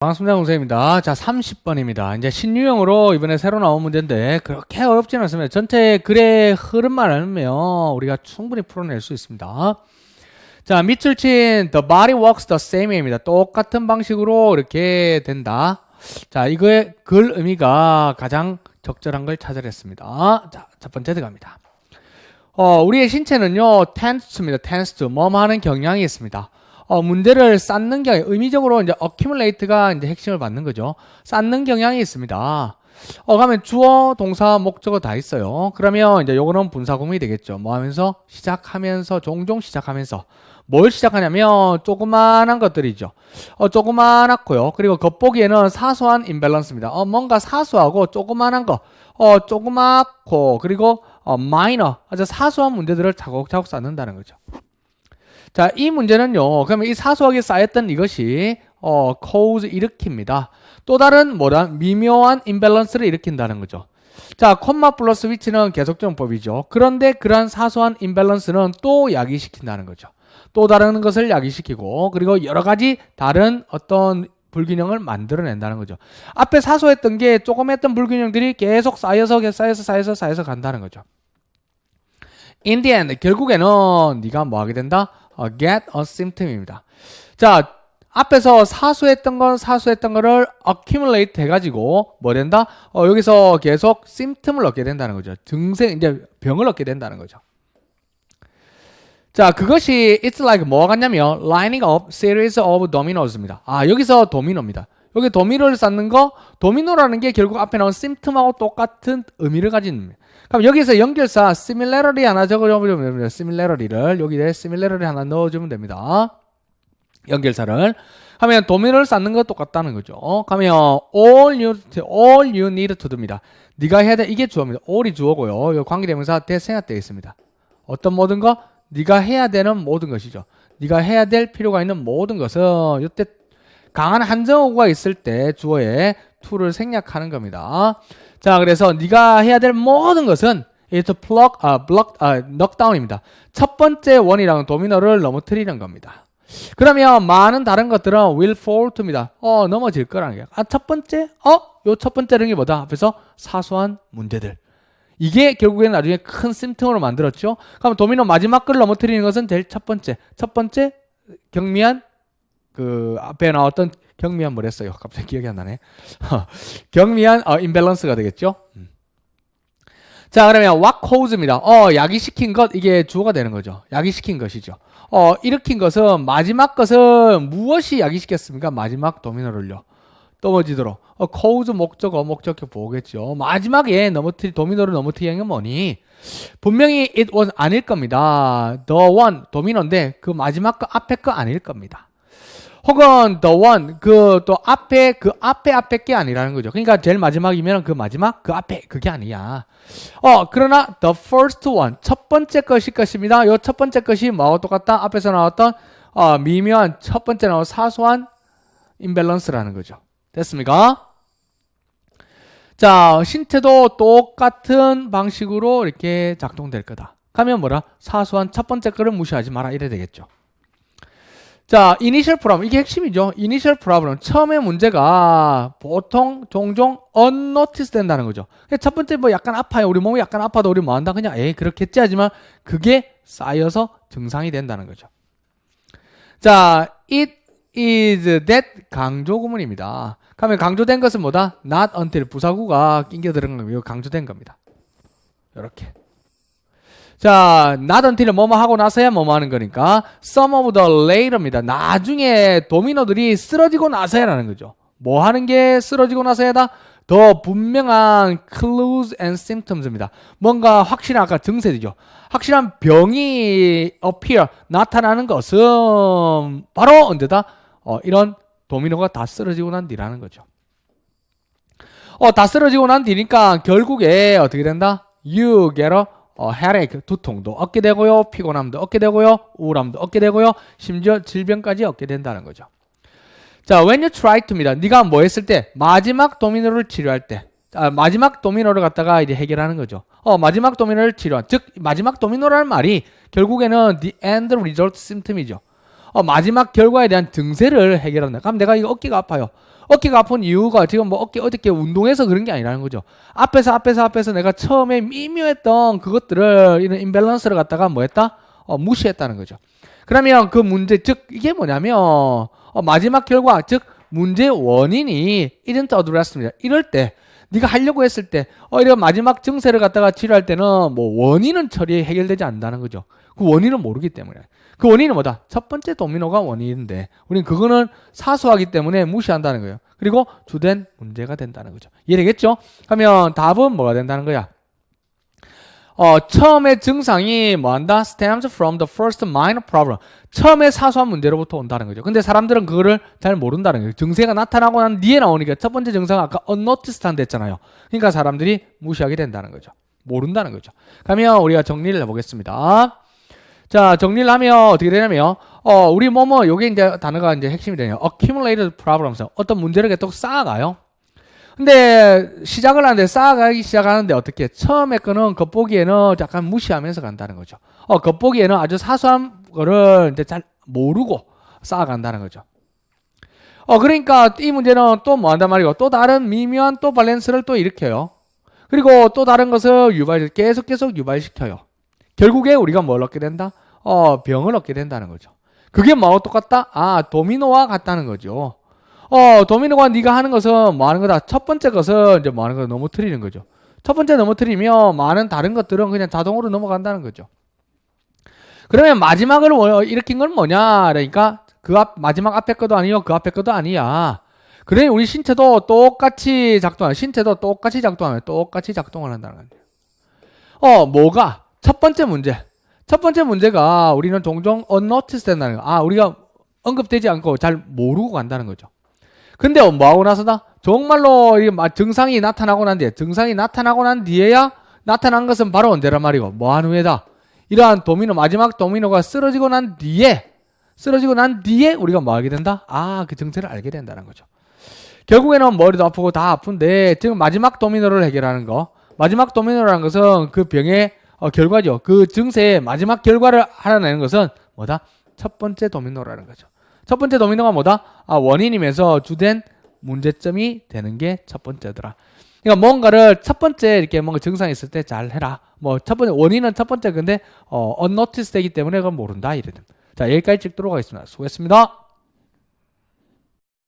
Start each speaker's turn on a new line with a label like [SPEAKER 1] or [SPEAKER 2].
[SPEAKER 1] 반갑습니다. 동생입니다. 자, 30번입니다. 이제 신유형으로 이번에 새로 나온 문제인데 그렇게 어렵지는 않습니다. 전체 글의 흐름만 알면 우리가 충분히 풀어낼 수 있습니다. 자, 밑줄 친 the body works the same입니다. 똑같은 방식으로 이렇게 된다. 자, 이거의 글 의미가 가장 적절한 걸 찾아냈습니다. 자, 첫 번째 들어갑니다. 우리의 신체는요, tends to입니다. tends to. 뭐뭐 하는 경향이 있습니다. 문제를 쌓는 경향, 의미적으로 이제 accumulate가 이제 핵심을 받는 거죠. 쌓는 경향이 있습니다. 그러면 주어, 동사, 목적어 다 있어요. 그러면 이제 요거는 분사구문이 되겠죠. 뭐 하면서? 시작하면서, 종종 시작하면서. 뭘 시작하냐면, 조그만한 것들이죠. 조그만하고요. 그리고 겉보기에는 사소한 임밸런스입니다. 뭔가 사소하고 조그만한 거, 조그맣고, 그리고 마이너, 아주 사소한 문제들을 차곡차곡 쌓는다는 거죠. 자, 이 문제는요, 그러면 이 사소하게 쌓였던 이것이, cause 일으킵니다. 또 다른 미묘한 임밸런스를 일으킨다는 거죠. 자, 콤마 플러스 위치는 계속정법이죠. 그런데 그러한 사소한 임밸런스는 또 야기시킨다는 거죠. 또 다른 것을 야기시키고, 그리고 여러 가지 다른 어떤 불균형을 만들어낸다는 거죠. 앞에 사소했던 게 조그맸던 불균형들이 계속 쌓여서 간다는 거죠. In the end, 결국에는 네가 뭐 하게 된다? get a symptom입니다. 자, 앞에서 사소했던 거를 accumulate 해가지고 뭐 된다? 여기서 계속 symptom을 얻게 된다는 거죠. 증세, 이제 병을 얻게 된다는 거죠. 자, 그것이 it's like 뭐가 같냐면 lining up series of dominoes입니다. 여기서 도미노입니다. 여기 도미노를 쌓는 거, 도미노라는 게 결국 앞에 나온 symptom하고 똑같은 의미를 가진 그럼 여기서 연결사 similarity 하나 적어주면 됩니다. similarity를 여기에 similarity 하나 넣어주면 됩니다. 연결사를 하면 도미노를 쌓는 거 똑같다는 거죠. 가면 all you need to do입니다. 네가 해야 돼. 이게 주어입니다. all이 주어고요. 이 관계대명사 대생략되어 있습니다. 어떤 모든 거? 네가 해야 되는 모든 것이죠. 네가 해야 될 필요가 있는 모든 것은 이때 강한 한정어구가 있을 때 주어에 to를 생략하는 겁니다. 자, 그래서 네가 해야 될 모든 것은 to knock down입니다. 첫 번째 원이랑 도미노를 넘어뜨리는 겁니다. 그러면 많은 다른 것들은 will fall to입니다. 넘어질 거라는 게. 첫 번째? 요 첫 번째는 게 뭐다? 앞에서 사소한 문제들. 이게 결국에는 나중에 큰 심통으로 만들었죠. 그럼 도미노 마지막 걸 넘어뜨리는 것은 제일 첫 번째 경미한 그 앞에 나왔던 경미한 뭐랬어요? 갑자기 기억이 안 나네. 경미한 임밸런스가 되겠죠. 자, 그러면 what cause입니다. 야기시킨 것, 이게 주어가 되는 거죠. 야기시킨 것이죠. 일으킨 것은 마지막 것은 무엇이 야기시켰습니까? 마지막 도미노를요. 넘어지도록. cause 목적어 보겠죠. 마지막에 도미노를 넘어뜨리는 게 뭐니? 분명히 it was 아닐 겁니다. the one 도미노인데 그 마지막 거 앞에 거 아닐 겁니다. 혹은 the one 또 앞에 게 아니라는 거죠. 그러니까 제일 마지막이면 그 마지막 그 앞에 그게 아니야. 그러나 the first one 첫 번째 것일 것입니다. 요 첫 번째 것이 뭐하고 똑같다? 앞에서 나왔던 미묘한 첫 번째 나온 사소한 임밸런스라는 거죠. 됐습니까? 자, 신체도 똑같은 방식으로 이렇게 작동될 거다. 가면 뭐라? 사소한 첫 번째 거를 무시하지 마라 이래 되겠죠. 자, initial problem. 이게 핵심이죠. initial problem. 처음에 문제가 보통 종종 unnoticed 된다는 거죠. 첫 번째 뭐 약간 아파요. 우리 몸이 약간 아파도 우리 뭐 한다? 그냥 그렇겠지 하지만 그게 쌓여서 증상이 된다는 거죠. 자, it is that 강조 구문입니다. 그러면 강조된 것은 뭐다? not until 부사구가 낑겨 들어간 거예요. 강조된 겁니다. 이렇게. 자, not until은 뭐뭐 하고 나서야 뭐뭐 하는 거니까 some of the later입니다. 나중에 도미노들이 쓰러지고 나서야라는 거죠. 뭐 하는 게 쓰러지고 나서야다? 더 분명한 clues and symptoms입니다. 뭔가 확실한 아까 증세죠. 확실한 병이 appear 나타나는 것은 바로 언제다? 이런 도미노가 다 쓰러지고 난 뒤라는 거죠. 다 쓰러지고 난 뒤니까 결국에 어떻게 된다? You get a headache, 두통도 얻게 되고요. 피곤함도 얻게 되고요. 우울함도 얻게 되고요. 심지어 질병까지 얻게 된다는 거죠. 자, when you try to입니다. 네가 뭐 했을 때? 마지막 도미노를 치료할 때. 마지막 도미노를 갖다가 이제 해결하는 거죠. 마지막 도미노를 치료한. 즉, 마지막 도미노라는 말이 결국에는 the end result symptom이죠. 마지막 결과에 대한 증세를 해결한다. 그럼 내가 이거 어깨가 아파요. 어깨가 아픈 이유가 지금 뭐 어저께 운동해서 그런 게 아니라는 거죠. 앞에서 내가 처음에 미묘했던 그것들을 이런 임밸런스를 갖다가 뭐 했다? 무시했다는 거죠. 그러면 그 문제, 즉 이게 뭐냐면 마지막 결과, 즉 문제의 원인이 isn't addressed입니다. 이럴 때 네가 하려고 했을 때 이런 마지막 증세를 갖다가 치료할 때는 뭐 원인은 해결되지 않는다는 거죠. 그 원인은 모르기 때문에. 그 원인은 뭐다? 첫 번째 도미노가 원인인데 우리는 그거는 사소하기 때문에 무시한다는 거예요. 그리고 주된 문제가 된다는 거죠. 이해되겠죠? 그러면 답은 뭐가 된다는 거야? 처음에 증상이 뭐한다? stems from the first minor problem. 처음에 사소한 문제로부터 온다는 거죠. 근데 사람들은 그거를 잘 모른다는 거예요. 증세가 나타나고 난 뒤에 나오니까 첫 번째 증상은 아까 unnoticed 한다 했잖아요. 그러니까 사람들이 무시하게 된다는 거죠. 모른다는 거죠. 그러면 우리가 정리를 해보겠습니다. 자, 정리를 하면 어떻게 되냐면, 우리 요게 이제 단어가 이제 핵심이 되네요. accumulated problems. 어떤 문제를 계속 쌓아가요. 근데 시작을 하는데 쌓아가기 시작하는데 어떻게? 처음에 거는 겉보기에는 약간 무시하면서 간다는 거죠. 겉보기에는 아주 사소한 거를 이제 잘 모르고 쌓아간다는 거죠. 그러니까 이 문제는 또 뭐 한단 말이고, 또 다른 미묘한 또 밸런스를 또 일으켜요. 그리고 또 다른 것을 계속 유발시켜요. 결국에 우리가 뭘 얻게 된다? 병을 얻게 된다는 거죠. 그게 뭐하고 똑같다? 도미노와 같다는 거죠. 도미노가 네가 하는 것은 뭐 하는 거다? 첫 번째 것은 이제 뭐 하는 거 넘어뜨리는 거죠. 첫 번째 넘어뜨리면 많은 다른 것들은 그냥 자동으로 넘어간다는 거죠. 그러면 마지막을 일으킨 건 뭐냐? 그러니까 마지막 앞에 것도 아니요, 그 앞에 것도 아니야. 그래, 우리 신체도 똑같이 작동하면 똑같이 작동을 한다는 거예요. 뭐가? 첫 번째 문제가 우리는 종종 unnoticed 된다는 거. 우리가 언급되지 않고 잘 모르고 간다는 거죠. 근데 뭐하고 나서다? 정말로 증상이 나타나고 난 뒤에야 나타난 것은 바로 언제란 말이고, 뭐 한 후에다? 이러한 마지막 도미노가 쓰러지고 난 뒤에 우리가 뭐 하게 된다? 그 증세를 알게 된다는 거죠. 결국에는 머리도 아프고 다 아픈데, 지금 마지막 도미노를 해결하는 거. 마지막 도미노라는 것은 그 병의 결과죠. 그 증세의 마지막 결과를 알아내는 것은 뭐다? 첫 번째 도미노라는 거죠. 첫 번째 도미노가 뭐다? 원인이면서 주된 문제점이 되는 게 첫 번째더라. 그러니까 뭔가를 첫 번째 이렇게 뭔가 증상이 있을 때 잘 해라. 첫 번째 원인은 첫 번째 근데 unnoticed 되기 때문에 그건 모른다 이래요. 자, 여기까지 찍도록 하겠습니다. 수고했습니다.